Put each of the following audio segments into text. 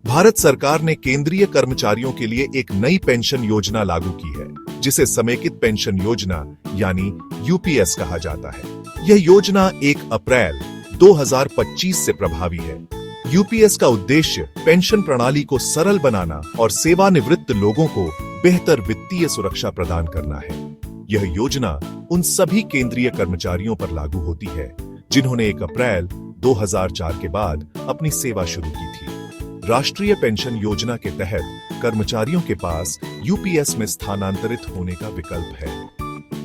भारत सरकार ने केंद्रीय कर्मचारियों के लिए एक नई पेंशन योजना लागू की है, जिसे समेकित पेंशन योजना यानी यूपीएस कहा जाता है। यह योजना 1 अप्रैल 2025 से प्रभावी है। यूपीएस का उद्देश्य पेंशन प्रणाली को सरल बनाना और सेवानिवृत्त लोगों को बेहतर वित्तीय सुरक्षा प्रदान करना है। यह योजना उन सभी केंद्रीय कर्मचारियों पर लागू होती है जिन्होंने 1 अप्रैल 2004 के बाद अपनी सेवा शुरू की थी। राष्ट्रीय पेंशन योजना के तहत कर्मचारियों के पास यूपीएस में स्थानांतरित होने का विकल्प है।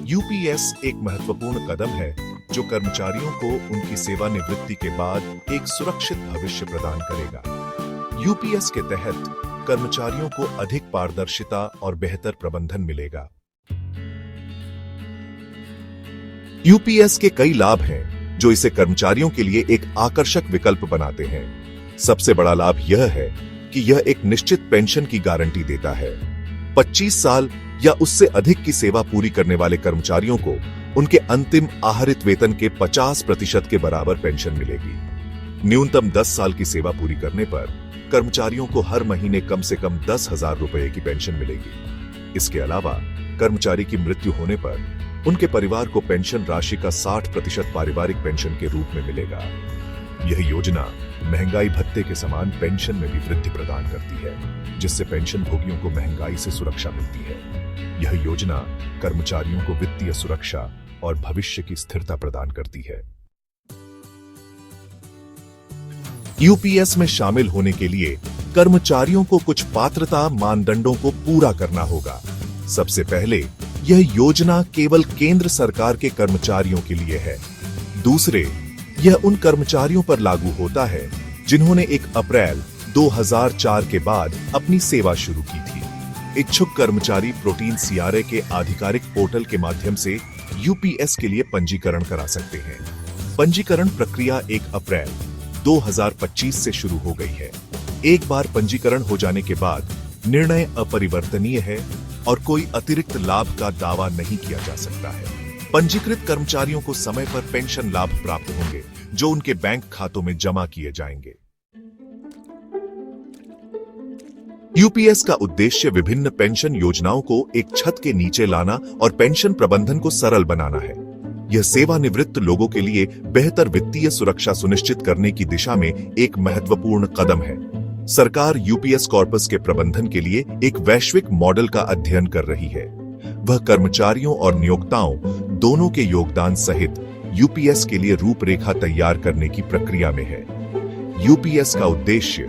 यूपीएस एक महत्वपूर्ण कदम है जो कर्मचारियों को उनकी सेवानिवृत्ति के बाद एक सुरक्षित भविष्य प्रदान करेगा। यूपीएस के तहत कर्मचारियों को अधिक पारदर्शिता और बेहतर प्रबंधन मिलेगा। यूपीएस के कई लाभ हैं जो इसे कर्मचारियों के लिए एक आकर्षक विकल्प बनाते हैं। सबसे बड़ा लाभ यह है कि यह एक निश्चित पेंशन की गारंटी देता है। 25 साल या उससे अधिक की सेवा पूरी करने वाले कर्मचारियों को उनके अंतिम आहरित वेतन के 50% के बराबर पेंशन मिलेगी। न्यूनतम 10 साल की सेवा पूरी करने पर कर्मचारियों को हर महीने कम से कम 10,000 रुपए की पेंशन मिलेगी। इसके अलावा कर्मचारी की मृत्यु होने पर उनके परिवार को पेंशन राशि का 60% पारिवारिक पेंशन के रूप में मिलेगा। यह योजना महंगाई भत्ते के समान पेंशन में भी वृद्धि प्रदान करती है, जिससे पेंशन भोगियों को महंगाई से सुरक्षा मिलती है। यह योजना कर्मचारियों को वित्तीय सुरक्षा और भविष्य की स्थिरता प्रदान करती है। यूपीएस में शामिल होने के लिए कर्मचारियों को कुछ पात्रता मानदंडों को पूरा करना होगा। सबसे पहले, यह योजना केवल केंद्र सरकार के कर्मचारियों के लिए है। दूसरे, यह उन कर्मचारियों पर लागू होता है जिन्होंने 1 अप्रैल 2004 के बाद अपनी सेवा शुरू की थी। इच्छुक कर्मचारी प्रोटीन सीआरए के आधिकारिक पोर्टल के माध्यम से यूपीएस के लिए पंजीकरण करा सकते हैं। पंजीकरण प्रक्रिया 1 अप्रैल 2025 से शुरू हो गई है। एक बार पंजीकरण हो जाने के बाद निर्णय अपरिवर्तनीय है और कोई अतिरिक्त लाभ का दावा नहीं किया जा सकता है। पंजीकृत कर्मचारियों को समय पर पेंशन लाभ प्राप्त होंगे जो उनके बैंक खातों में जमा किए जाएंगे। यूपीएस का उद्देश्य विभिन्न पेंशन योजनाओं को एक छत के नीचे लाना और पेंशन प्रबंधन को सरल बनाना है। यह सेवानिवृत्त लोगों के लिए बेहतर वित्तीय सुरक्षा सुनिश्चित करने की दिशा में एक महत्वपूर्ण कदम है। सरकार यूपीएस कॉर्पस के प्रबंधन के लिए एक वैश्विक मॉडल का अध्ययन कर रही है। वह कर्मचारियों और नियोक्ताओं दोनों के योगदान सहित यूपीएस के लिए रूपरेखा तैयार करने की प्रक्रिया में है। यूपीएस का उद्देश्य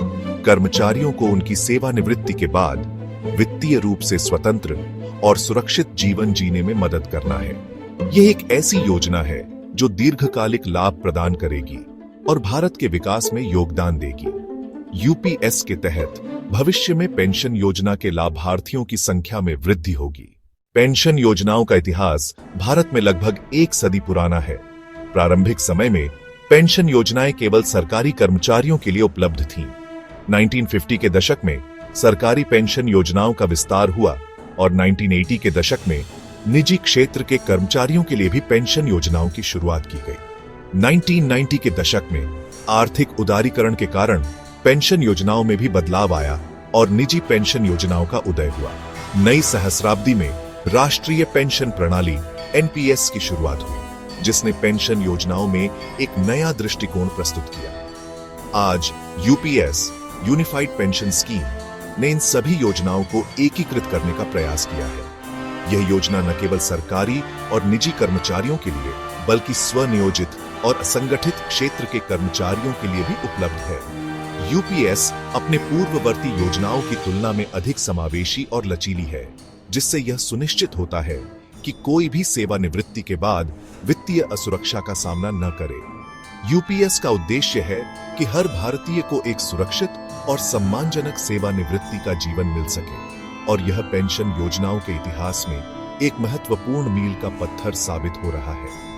कर्मचारियों को उनकी सेवानिवृत्ति के बाद वित्तीय रूप से स्वतंत्र और सुरक्षित जीवन जीने में मदद करना है। यह एक ऐसी योजना है जो दीर्घकालिक लाभ प्रदान करेगी और भारत के विकास में योगदान देगी। यूपीएस के तहत भविष्य में पेंशन योजना के लाभार्थियों की संख्या में वृद्धि होगी। पेंशन योजनाओं का इतिहास भारत में लगभग 1 सदी पुराना है। प्रारंभिक समय में पेंशन योजनाएं केवल सरकारी कर्मचारियों के लिए उपलब्ध थीं। 1950 के दशक में सरकारी पेंशन योजनाओं का विस्तार हुआ और 1980 के दशक में निजी क्षेत्र के कर्मचारियों के लिए भी पेंशन योजनाओं की शुरुआत की गई। 1990 के दशक में आर्थिक उदारीकरण के कारण पेंशन योजनाओं में भी बदलाव आया और निजी पेंशन योजनाओं का उदय हुआ। नई सहस्राब्दी में राष्ट्रीय पेंशन प्रणाली एनपीएस की शुरुआत हुई, जिसने पेंशन योजनाओं में एक नया दृष्टिकोण प्रस्तुत किया। आज यूपीएस यूनिफाइड पेंशन स्कीम ने इन सभी योजनाओं को एकीकृत करने का प्रयास किया है। यह योजना न केवल सरकारी और निजी कर्मचारियों के लिए बल्कि स्वनियोजित और असंगठित क्षेत्र के कर्मचारियों के लिए भी उपलब्ध है। यूपीएस अपने पूर्ववर्ती योजनाओं की तुलना में अधिक समावेशी और लचीली है, जिससे यह सुनिश्चित होता है कि कोई भी सेवानिवृत्ति के बाद वित्तीय असुरक्षा का सामना न करे। यूपीएस का उद्देश्य है कि हर भारतीय को एक सुरक्षित और सम्मानजनक सेवानिवृत्ति का जीवन मिल सके, और यह पेंशन योजनाओं के इतिहास में एक महत्वपूर्ण मील का पत्थर साबित हो रहा है।